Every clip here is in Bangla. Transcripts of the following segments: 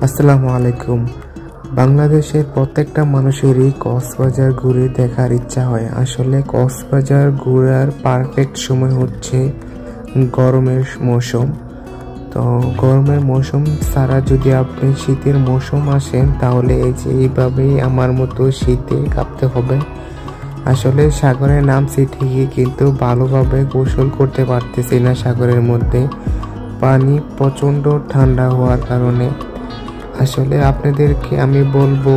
আসসালামু আলাইকুম। বাংলাদেশের প্রত্যেকটা মানুষেরই কক্সবাজার ঘুরে দেখার ইচ্ছা হয়। আসলে কক্সবাজার ঘোরার পারফেক্ট সময় হচ্ছে গরমের মৌসুম। তো গরমের মৌসুম ছাড়া যদি আপনি শীতের মৌসুম আসেন তাহলে এইভাবেই আমার মতো শীতে কাঁপতে হবে। আসলে সাগরে নামছি ঠিকই, কিন্তু ভালোভাবে গোসল করতে পারতেছি না। সাগরের মধ্যে পানি প্রচণ্ড ঠান্ডা হওয়ার কারণে আসলে আপনাদেরকে আমি বলবো,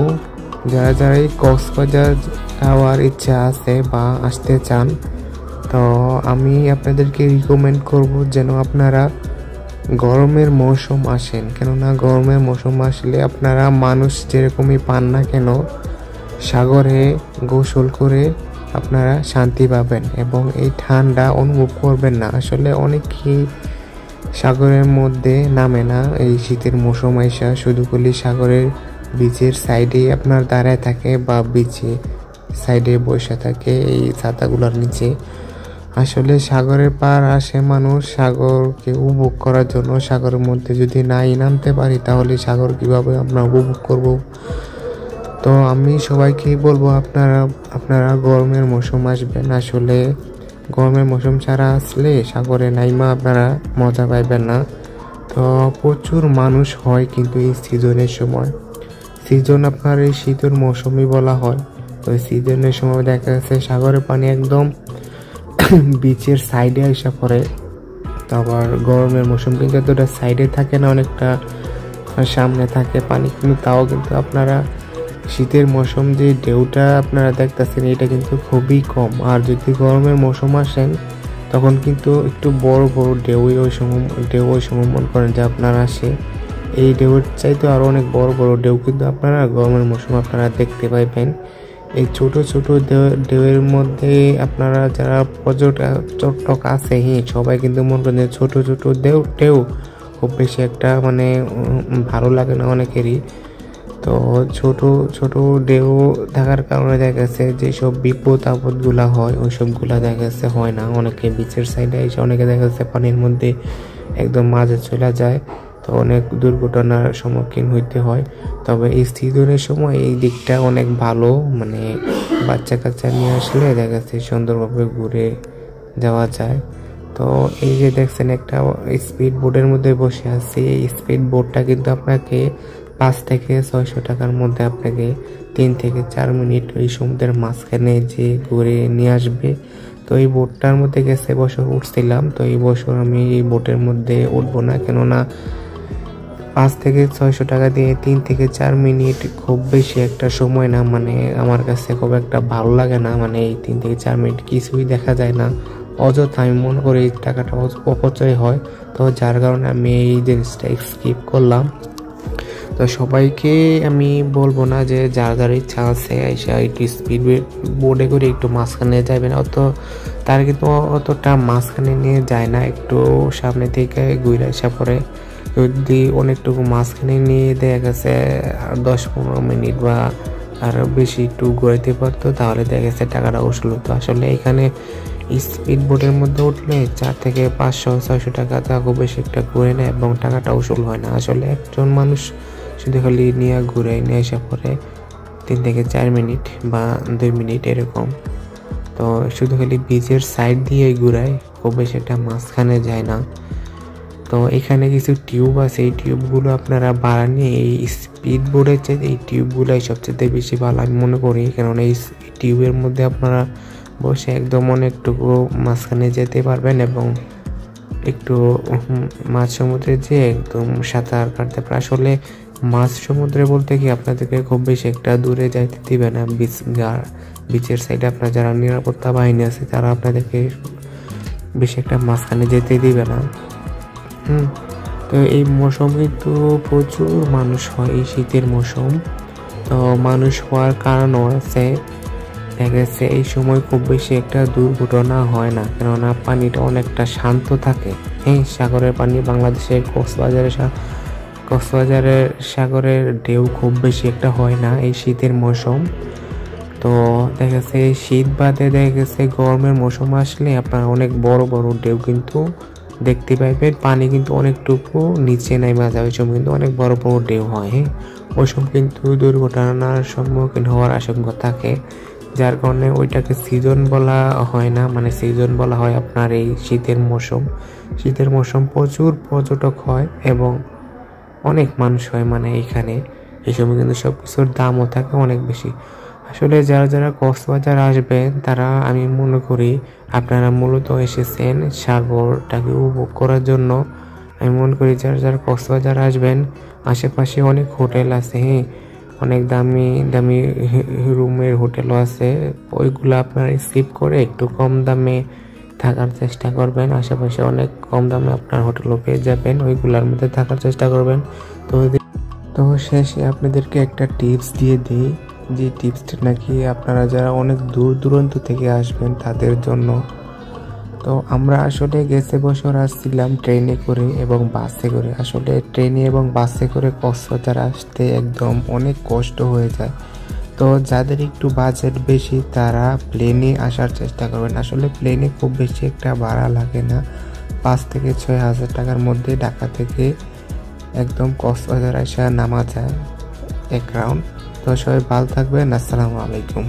যারা যারা এই কক্সবাজার যাওয়ার ইচ্ছা আছে বা আসতে চান, তো আমি আপনাদেরকে রিকমেন্ড করব যেন আপনারা গরমের মৌসুম আসেন। কেননা গরমের মৌসুম আসলে আপনারা মানুষ যেরকমই পান না কেন, সাগরে গোসল করে আপনারা শান্তি পাবেন এবং এই ঠান্ডা অনুভব করবেন না। আসলে অনেকেই সাগরের মধ্যে নামে না এই শীতের মৌসুম আইসা, শুধু করলে সাগরের বিচের সাইডে আপনার দাঁড়ায় থাকে বা বিচে সাইডে বসে থাকে এই ছাতাগুলোর নিচে। আসলে সাগরের পার আসে মানুষ সাগরকে উপভোগ করার জন্য। সাগরের মধ্যে যদি নাই নামতে পারি তাহলে সাগর কিভাবে আমরা উপভোগ করব? তো আমি সবাইকেই বলবো আপনারা গরমের মৌসুম আসবেন। আসলে গরমের মৌসুম ছাড়া আসলে সাগরে নাইমা আপনারা মজা পাইবেন না। তো প্রচুর মানুষ হয় কিন্তু এই সিজনের সময়। সিজন আপনার এই শীতের মৌসুমই বলা হয়। তো সিজনের সময় দেখা যাচ্ছে সাগরের পানি একদম বিচের সাইডে আসা পড়ে। তো আবার গরমের মৌসুম কিন্তু এতটা সাইডে থাকে না, অনেকটা সামনে থাকে পানি, কিন্তু তাও কিন্তু আপনারা শীতের মৌসুম যে ঢেউটা আপনারা দেখতেছেন এটা কিন্তু খুবই কম। আর যদি গরমের মৌসুম আসেন তখন কিন্তু একটু বড় বড় ঢেউ ওই সময় মনে করেন যে আপনারা আসে এই ঢেউয়ের চাইতে আরও অনেক বড় বড় ঢেউ কিন্তু আপনারা গরমের মৌসুম আপনারা দেখতে পাইবেন। এই ছোট ছোট ঢেউয়ের মধ্যে আপনারা যারা পর্যটক আছে সবাই কিন্তু মনে করেন যে ছোট ছোট ঢেউ খুব বেশি একটা মানে ভালো লাগে না অনেকেরই। তো ছোট ছোট ঢেউ থাকার কারণে দেখা গেছে যেসব বিপদ আপদগুলা হয় ওই সবগুলা দেখা গেছে হয় না। অনেকে বিচের সাইডে এসে অনেকে দেখা যাচ্ছে পানির মধ্যে একদম মাঝে চলে যায়, তো অনেক দুর্ঘটনার সম্মুখীন হইতে হয়। তবে এই সিজনের সময় এই দিকটা অনেক ভালো, মানে বাচ্চা কাচ্চা নিয়ে আসলে দেখা যাচ্ছে সুন্দরভাবে ঘুরে যাওয়া যায়। তো এই যে দেখছেন একটা স্পিড বোটের মধ্যে বসে আছি, এই স্পিড বোটটা কিন্তু আপনাকে 5 থেকে 600 টাকার মধ্যে আপনাকে 3 থেকে 4 মিনিট ওই সমুদ্রের মাঝখানে যে ঘুরে নিয়ে আসবে। তো এই বোটটার মধ্যে গেছে বছর উঠছিলাম, তো এই বছর আমি এই বোটের মধ্যে উঠবো না। কেননা 5 থেকে 600 টাকা দিয়ে 3 থেকে 4 মিনিট খুব বেশি একটা সময় না, মানে আমার কাছে খুব একটা ভালো লাগে না। মানে এই 3 থেকে 4 মিনিট কিছুই দেখা যায় না, অযথা আমি মনে করি এই টাকাটা অপচয় হয়। তো যার কারণে আমি এই জিনিসটা স্কিপ করলাম। তো সবাইকে আমি বলবো না যে যার যার ইচ্ছা আছে এসে একটু স্পিড বোর্ডে করে একটু মাঝখানে যাবেন, তার কিন্তু অতটা মাঝখানে নিয়ে যায় না, একটু সামনে থেকে ঘুরে আসা পরে যদি অনেকটুকু মাঝখানে নিয়ে দেখা গেছে 10-15 মিনিট বা আরও বেশি একটু ঘুরাইতে পারতো তাহলে দেখা গেছে টাকাটা উসুল হতো। আসলে এখানে স্পিড বোটের মধ্যে উঠলে 4 থেকে 500-600 টাকা তা খুব বেশি একটা ঘুরে নেয় এবং টাকাটা উসুল হয় না। আসলে একজন মানুষ শুধু খালি নিয়ে ঘুরে নিয়ে আসা পরে 3 থেকে 4 মিনিট বা 2 মিনিট এরকম, তো শুধু খালি বিচের সাইড দিয়ে ঘুরায়, খুব বেশি একটা মাঝখানে যায় না। তো এখানে কিছু টিউব আছে, এই টিউবগুলো আপনারা বাড়ানি এই স্পিড বোর্ডের চাইতে এই টিউবগুলোই সবচেয়ে বেশি ভালো আমি মনে করি। কেননা এই টিউবের মধ্যে আপনারা বসে একদম অনেকটুকু মাঝখানে যেতে পারবেন এবং একটু মাঝ সমুদ্রে যেয়ে একদম সাঁতার কাটতে পারে। আসলে মাঝ সমুদ্রে বলতে কি আপনাদেরকে খুব বেশি একটা দূরে যাইতে দিবে না। বিচের সাইডে আপনার যারা নিরাপত্তা বাহিনী আছে তারা আপনাদেরকে বেশি একটা মাঝখানে যেতে দিবে না। তো এই মৌসুম কিন্তু প্রচুর মানুষ হয়, এই শীতের মৌসুম। তো মানুষ হওয়ার কারণও আছে, দেখা যাচ্ছে এই সময় খুব বেশি একটা দুর্ঘটনা হয় না, কেননা পানিটা অনেকটা শান্ত থাকে। সাগরের পানি বাংলাদেশের কক্সবাজারের সাগরের ঢেউ খুব বেশি একটা হয় না এই শীতের মৌসুম। তো দেখা যাচ্ছে শীত বাদে দেখা গেছে গরমের মৌসুম আসলে আপনার অনেক বড় বড় ঢেউ কিন্তু দেখতে পাইবেন পানি কিন্তু অনেকটুকু নিচে নেমে যায়, ওই সময় কিন্তু অনেক বড় বড় ঢেউ হয়। হ্যাঁ, ওই সময় কিন্তু দুর্ঘটনার সম্মুখীন হওয়ার আশঙ্কা থাকে, যার কারণে ওইটাকে সিজন বলা হয় না, মানে সিজন বলা হয় আপনার এই শীতের মৌসুম প্রচুর পর্যটক হয় এবং অনেক মানুষ হয়, মানে এখানে এই সময় কিন্তু সব কিছুর দামও থাকে অনেক বেশি। আসলে যারা কক্সবাজার আসবেন তারা আমি মনে করি আপনারা মূলত এসেছেন সাগরটাকে উপভোগ করার জন্য। আমি মনে করি যারা কক্সবাজার আসবেন, আশেপাশে অনেক হোটেল আছে, হ্যাঁ, অনেক দামি দামি রুমের হোটেলও আছে, ওইগুলো আপনারা স্কিপ করে একটু কম দামে থাকার চেষ্টা করবেন। আশেপাশে অনেক কম দামে আপনার হোটেলও পেয়ে যাবেন, ওইগুলোর মধ্যে থাকার চেষ্টা করবেন। তো শেষে আপনাদেরকে একটা টিপস দিয়ে দিই, যে টিপসটা নাকি আপনারা যারা অনেক দূর দূরান্ত থেকে আসবেন তাদের জন্য। তো আমরা আসলে গেছে বছর আসছিলাম ট্রেনে করে এবং বাসে করে। আসলে ট্রেনে এবং বাসে করে কক্সবাজার আসতে একদম অনেক কষ্ট হয়ে যায়। তো যাদের একটু বাজেট বেশি তারা প্লেনে আসার চেষ্টা করবেন। আসলে প্লেনে খুব বেশি একটা ভাড়া লাগে না, 5 থেকে 6 হাজার টাকার মধ্যে ঢাকা থেকে একদম কক্সবাজার আসা নামা যায় এক রাউন্ড। তো সবাই ভালো থাকবেন, আসসালামু আলাইকুম।